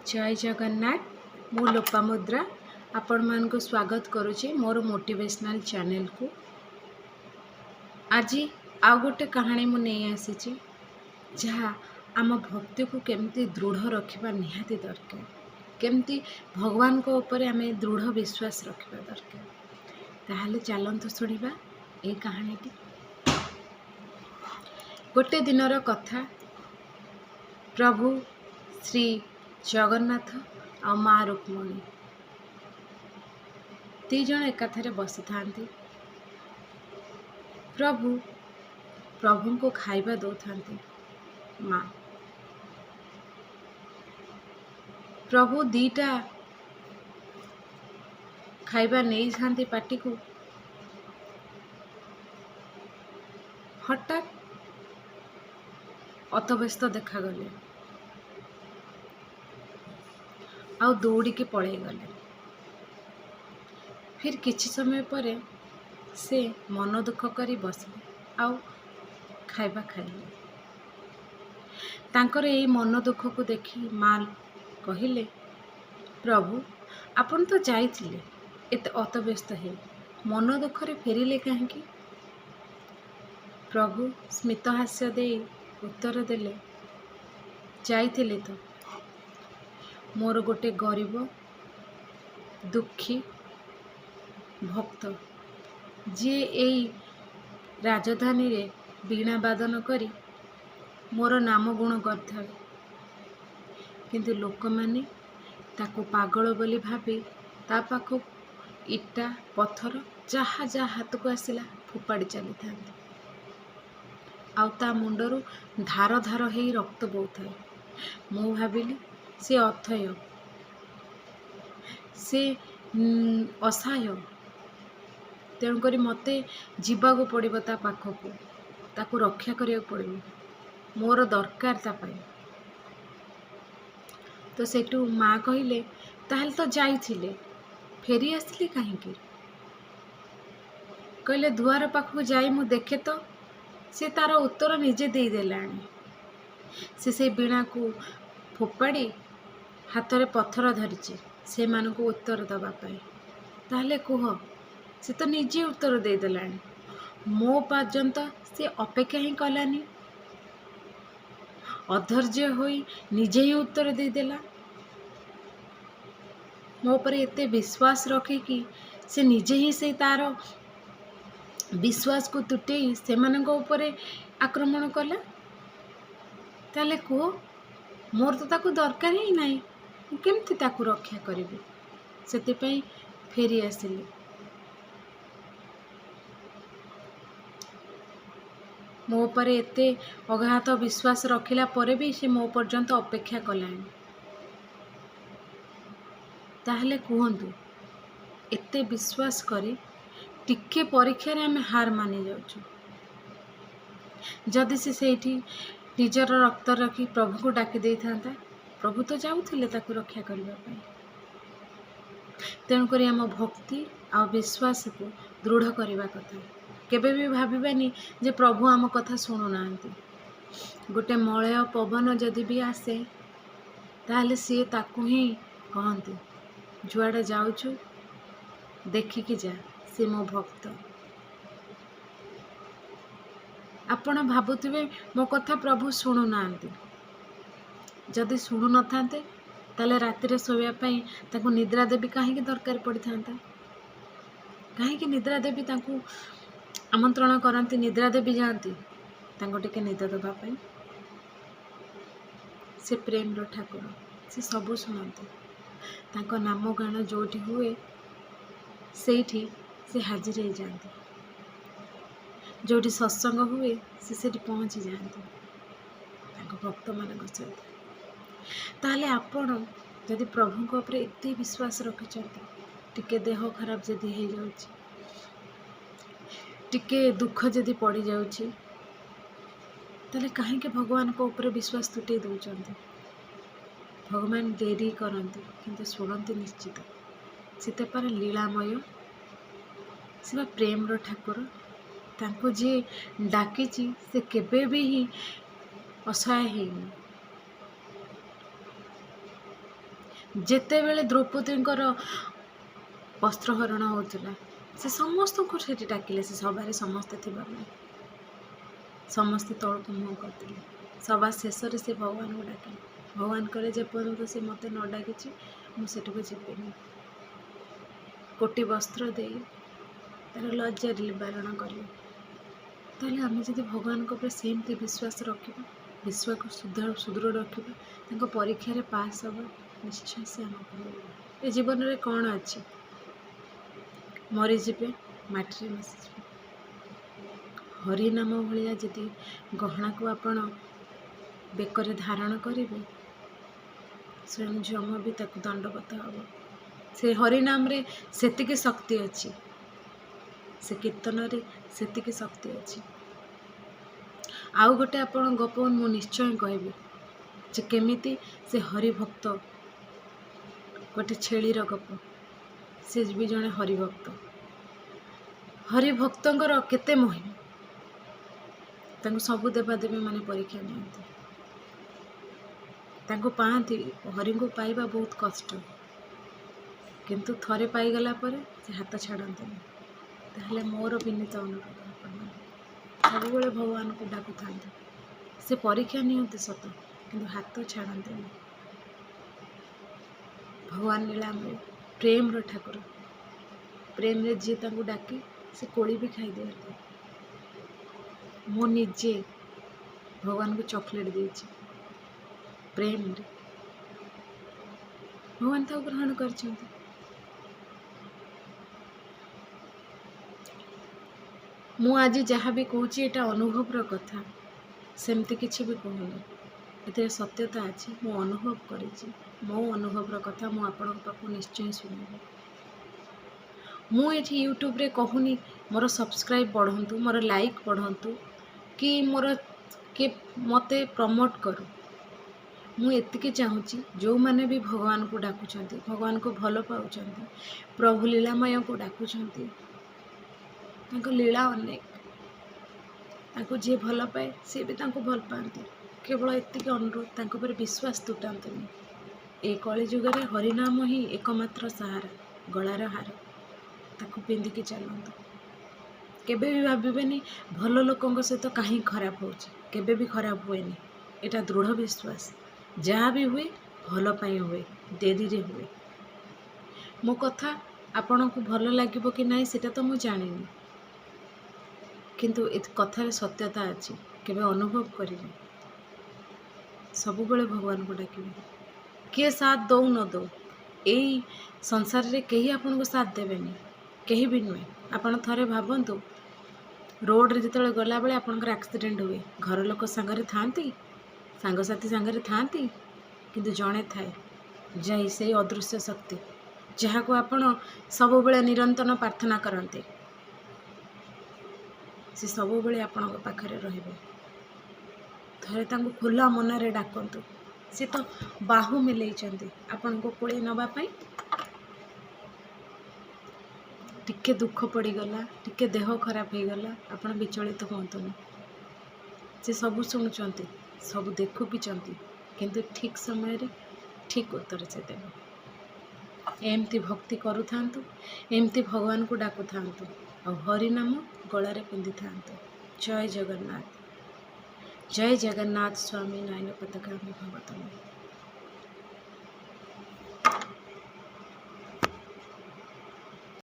जय जगन्नाथ मु लोपामुद्रा आपण मानक स्वागत करुच्ची मोर मोटिवेशनल चैनल को। आज आउ गोटे कहानी मु नहीं आसी जहाँ आम भक्ति को केमती दृढ़ रखा निहाती दरकार, केमती भगवान को ऊपर आम दृढ़ विश्वास रखा दरकार। ताहले चलतु शुणा ये कहानीटी। गोटे दिनर कथा। प्रभु श्री जगन्नाथ आ माँ रुक्मणी दी जन एकाथरे बसी था। प्रभु को खाइबा दो था। माँ प्रभु दीटा खाइबा नहीं था पाटी को। हठात अतव्यस्त देखागले आ दौड़ी के पड़े गले। फिर किछि समय पर से मन दुख करी बसले आउ खाइबा खाइले। तांकर एई मन दुख को देखी माँ कहिले, प्रभु आपण तो जाइथिले एते अतव्यस्त है, मन दुखरे फेरिले काहेकि? प्रभु स्मित हास्य दे उत्तर देले, जाइथिले तो मोर गोटे गरीब दुखी भक्त जी एई राजधानी रे वीणा वादन करी मोर नाम गुण करथावे, किंतु लोक माने ताको पागल बोली भाबी ता पाखो इटा पत्थर जहा जहा हाथ को आसिला फोपाड़ी चली थांते। आउ ता मुंडरू धार धार हेई रक्त बोउथाए। मु भाबिली से अथय, से असहाय, तेणुकरी मते जीवाको पड़िबो ता पाखको, ताको रक्षा करिया पड़िबो, मोर दरकार ता पाई। तो सेटू माँ कहिले, ताहले तो जाइथिले फेरी आसिले काहेकि? कहले दुआर पाखକୁ जाई मु देखे तो से तार उत्तर निजे दे देलानी। से वीणा को फोपाड़ी हाथ रे पत्थर धरिचे से मानकु उत्तर दबा पाए। ताहले कुह, से तो निजे उत्तर दे देलानी, मो पर्यंत से अपेक्षा ही कलानी, अधैर्य होई निजे ही उत्तर दे देला। मो पर एते विश्वास रखे कि से निजे ही से तार विश्वास को तुटेई से मानक ऊपर आक्रमण कला। ताले कुह, मोर तो ताकू दरकार ही नहीं, केमती ताकू रक्षा करिबे? सेतिपई फेरी आसिले। मो पर एते अगाध विश्वास रखिला परे भी से मो पर्यंत अपेक्षा कलानी। ताहले कुहंतु, एते विश्वास करी टिके परीक्षा रे आमे हार मानि जाउछु। जदि से सेठी निजर रक्त रखी प्रभु को डाकी दे था, प्रभु तो जाउथिले ताकू रक्षा करबा पई। तेणु करी आम भक्ति आ विश्वास को दृढ़ करबा कथा। केबे भी भाबिबानी जे प्रभु आम कथा सुनु नांती। गोटे मलय पवन जदि भी आसे ताहले सी ताकू ही कहंती, जुआड़े जाउछु देखिकी जा, से मो भक्त। आपण भाबुथिबे मो कथा प्रभु शुणु नांती। जदि शुणु न थांते ताले राति रे सोया पई ताकू निद्रा देवी काहेकि दरकार पड़ी थांता? काहेकि निद्रा देवी ताकू आमंत्रण करती, निद्रा देवी जाती तांको टिके निद दबा पई। से प्रेम रो ठाकुर, से सबू शुणती। तांको नाम गान जोठी हुए सेठी से हाजिर हो जाती, जोठी सत्संग हुए से सेठी पहुँची जाती भक्त मान सहित। ताहले आपण जदि प्रभु को ऊपर एते विश्वास रखिछंती, टिके देह खराब जदि हो जाउची, टिके दुख जदि पड़ी जाउची, ताले काहेकि भगवान को ऊपर विश्वास तुटे दउचंती? भगवान देरी करती किंतु शुणती निश्चित। सीते पर लीलामय, से प्रेम रो ठाकुर। तांको जे डाकिची से केबे भी असहाय हेनी। ଯେତେବେଳେ ଦ୍ରୌପଦୀଙ୍କର ବସ୍ତ୍ରହରଣ ହେଉଥିଲା ସେ ସମସ୍ତଙ୍କୁ ସେଠି ଡାକିଲେ। ସେ ସଭାରେ ସମସ୍ତେ ଥିବାବେଳେ ସମସ୍ତେ ତଳକୁ ମୁହଁ କରିଥିଲେ। ସଭା ଶେଷରେ ସେ ଭଗବାନଙ୍କୁ ଡାକିଲେ। ଭଗବାନ କହିଲେ ଯେପର୍ଯ୍ୟନ୍ତ ସେ ମୋତେ ନ ଡାକିଛି ମୁଁ ସେଠିକୁ ଯିବିନି। କୋଟି ବସ୍ତ୍ର ଦେଇ ତାର ଲଜ୍ଜା ନିବାରଣ କଲେ। ତାହେଲେ ଆମେ ଯଦି ଭଗବାନଙ୍କ ଉପରେ ସେମିତି ବିଶ୍ୱାସ ରଖିବା, ବିଶ୍ୱାସକୁ ସୁଦୃଢ଼ ରଖିବା, ତାଙ୍କ ପରୀକ୍ଷାରେ ପାସ୍ ହେବା, ନିଶ୍ଚୟ ସେ ଆମକୁ ମିଳିବ। ଏ ଜୀବନରେ କ'ଣ ଅଛି? ମରିଯିବେ, ମାଟିରେ ମିଶିଯିବେ। ହରିନାମ ଭଳିଆ ଯଦି ଗହଣାକୁ ଆପଣ ବେକରେ ଧାରଣ କରିବେ, ସ୍ୱୟଂ ଯମ ବି ତାକୁ ଦଣ୍ଡବତ ହେବ। ସେ ହରିନାମରେ ସେତିକି ଶକ୍ତି ଅଛି, ସେ କୀର୍ତ୍ତନରେ ସେତିକି ଶକ୍ତି ଅଛି। ଆଉ ଗୋଟେ ଆପଣ ଗପ ମୁଁ ନିଶ୍ଚୟ କହିବି ଯେ କେମିତି ସେ ହରିଭକ୍ତ, ଗୋଟେ ଛେଳିର ଗପ। ସେ ବି ଜଣେ ହରିଭକ୍ତ। ହରିଭକ୍ତଙ୍କର କେତେ ମହିମା। ତାଙ୍କୁ ସବୁ ଦେବାଦେବୀ ମାନେ ପରୀକ୍ଷା ନିଅନ୍ତି, ତାଙ୍କୁ ପାଆନ୍ତି। ହରିଙ୍କୁ ପାଇବା ବହୁତ କଷ୍ଟ, କିନ୍ତୁ ଥରେ ପାଇଗଲା ପରେ ସେ ହାତ ଛାଡ଼ନ୍ତିନି। ତାହେଲେ ମୋର ବିନୀତ ଅନୁରୋଧ, ଆପଣମାନେ ସବୁବେଳେ ଭଗବାନଙ୍କୁ ଡାକୁଥାନ୍ତୁ। ସେ ପରୀକ୍ଷା ନିଅନ୍ତି ସତ, କିନ୍ତୁ ହାତ ଛାଡ଼ନ୍ତିନି। ଭଗବାନ ନୀଳାମୟ ପ୍ରେମର ଠାକୁର। ପ୍ରେମରେ ଯିଏ ତାଙ୍କୁ ଡାକେ ସେ କୋଳି ବି ଖାଇଦିଅନ୍ତି। ମୁଁ ନିଜେ ଭଗବାନଙ୍କୁ ଚକୋଲେଟ୍ ଦେଇଛି ପ୍ରେମରେ। ଭଗବାନ ତାକୁ ଗ୍ରହଣ କରିଛନ୍ତି। ମୁଁ ଆଜି ଯାହା ବି କହୁଛି ଏଇଟା ଅନୁଭବର କଥା, ସେମିତି କିଛି ବି କହୁନି। ଏଥିରେ ସତ୍ୟତା ଅଛି। ମୁଁ ଅନୁଭବ କରିଛି, ମୋ ଅନୁଭବର କଥା ମୁଁ ଆପଣଙ୍କ ପାଖକୁ ନିଶ୍ଚୟ ଶୁଣିବି। ମୁଁ ଏଠି ୟୁଟ୍ୟୁବରେ କହୁନି ମୋର ସବସ୍କ୍ରାଇବ୍ ବଢ଼ନ୍ତୁ, ମୋର ଲାଇକ୍ ବଢ଼ନ୍ତୁ, କି ମୋର କିଏ ମୋତେ ପ୍ରମୋଟ୍ କରୁ। ମୁଁ ଏତିକି ଚାହୁଁଛି ଯେଉଁମାନେ ବି ଭଗବାନଙ୍କୁ ଡାକୁଛନ୍ତି, ଭଗବାନଙ୍କୁ ଭଲ ପାଉଛନ୍ତି, ପ୍ରଭୁ ଲୀଳାମୟଙ୍କୁ ଡାକୁଛନ୍ତି, ତାଙ୍କ ଲୀଳା ଅନେକ। ତାଙ୍କୁ ଯିଏ ଭଲ ପାଏ ସିଏ ବି ତାଙ୍କୁ ଭଲ ପାଆନ୍ତି। କେବଳ ଏତିକି ଅନୁରୋଧ, ତାଙ୍କ ଉପରେ ବିଶ୍ୱାସ ତୁଟାନ୍ତୁନି। ଏ କଳିଯୁଗରେ ହରିନାମ ହିଁ ଏକମାତ୍ର ସାହାରା, ଗଳାର ହାର। ତାକୁ ପିନ୍ଧିକି ଚାଲନ୍ତୁ। କେବେ ବି ଭାବିବେନି ଭଲ ଲୋକଙ୍କ ସହିତ କାହିଁ ଖରାପ ହେଉଛି। କେବେ ବି ଖରାପ ହୁଏନି, ଏଇଟା ଦୃଢ଼ ବିଶ୍ୱାସ। ଯାହା ବି ହୁଏ ଭଲ ପାଇଁ ହୁଏ, ଡେରିରେ ହୁଏ। ମୋ କଥା ଆପଣଙ୍କୁ ଭଲ ଲାଗିବ କି ନାହିଁ ସେଟା ତ ମୁଁ ଜାଣିନି, କିନ୍ତୁ ଏ କଥାରେ ସତ୍ୟତା ଅଛି। କେବେ ଅନୁଭବ କରିବେ, ସବୁବେଳେ ଭଗବାନଙ୍କୁ ଡାକିବେ। କିଏ ସାଥ ଦଉ ନ ଦଉ, ଏଇ ସଂସାରରେ କେହି ଆପଣଙ୍କୁ ସାଥ ଦେବେନି, କେହି ବି ନୁହେଁ। ଆପଣ ଥରେ ଭାବନ୍ତୁ, ରୋଡ଼ରେ ଯେତେବେଳେ ଗଲାବେଳେ ଆପଣଙ୍କର ଆକ୍ସିଡେଣ୍ଟ ହୁଏ, ଘର ଲୋକ ସାଙ୍ଗରେ ଥାଆନ୍ତି, ସାଙ୍ଗସାଥି ସାଙ୍ଗରେ ଥାଆନ୍ତି, କିନ୍ତୁ ଜଣେ ଥାଏ ଯାଇ ସେଇ ଅଦୃଶ୍ୟ ଶକ୍ତି, ଯାହାକୁ ଆପଣ ସବୁବେଳେ ନିରନ୍ତର ପ୍ରାର୍ଥନା କରନ୍ତି, ସେ ସବୁବେଳେ ଆପଣଙ୍କ ପାଖରେ ରହିବେ। ଥରେ ତାଙ୍କୁ ଖୋଲା ମନରେ ଡାକନ୍ତୁ। ସେ ତ ବାହୁ ମେଲେଇଛନ୍ତି ଆପଣଙ୍କୁ କୋଳେଇ ନେବା ପାଇଁ। ଟିକେ ଦୁଃଖ ପଡ଼ିଗଲା, ଟିକେ ଦେହ ଖରାପ ହେଇଗଲା, ଆପଣ ବିଚଳିତ ହୁଅନ୍ତୁନି। ସେ ସବୁ ଶୁଣୁଛନ୍ତି, ସବୁ ଦେଖୁଛନ୍ତି, କିନ୍ତୁ ଠିକ୍ ସମୟରେ ଠିକ୍ ଉତ୍ତର ସେ ଦେବେ। ଏମିତି ଭକ୍ତି କରୁଥାନ୍ତୁ, ଏମିତି ଭଗବାନଙ୍କୁ ଡାକୁଥାନ୍ତୁ, ଆଉ ହରିନାମ ଗଳାରେ ପିନ୍ଧିଥାନ୍ତୁ। ଜୟ ଜଗନ୍ନାଥ। ଜୟ ଜଗନ୍ନାଥ ସ୍ୱାମୀ ନୟନ ପତାକାମି ଭବତମେ।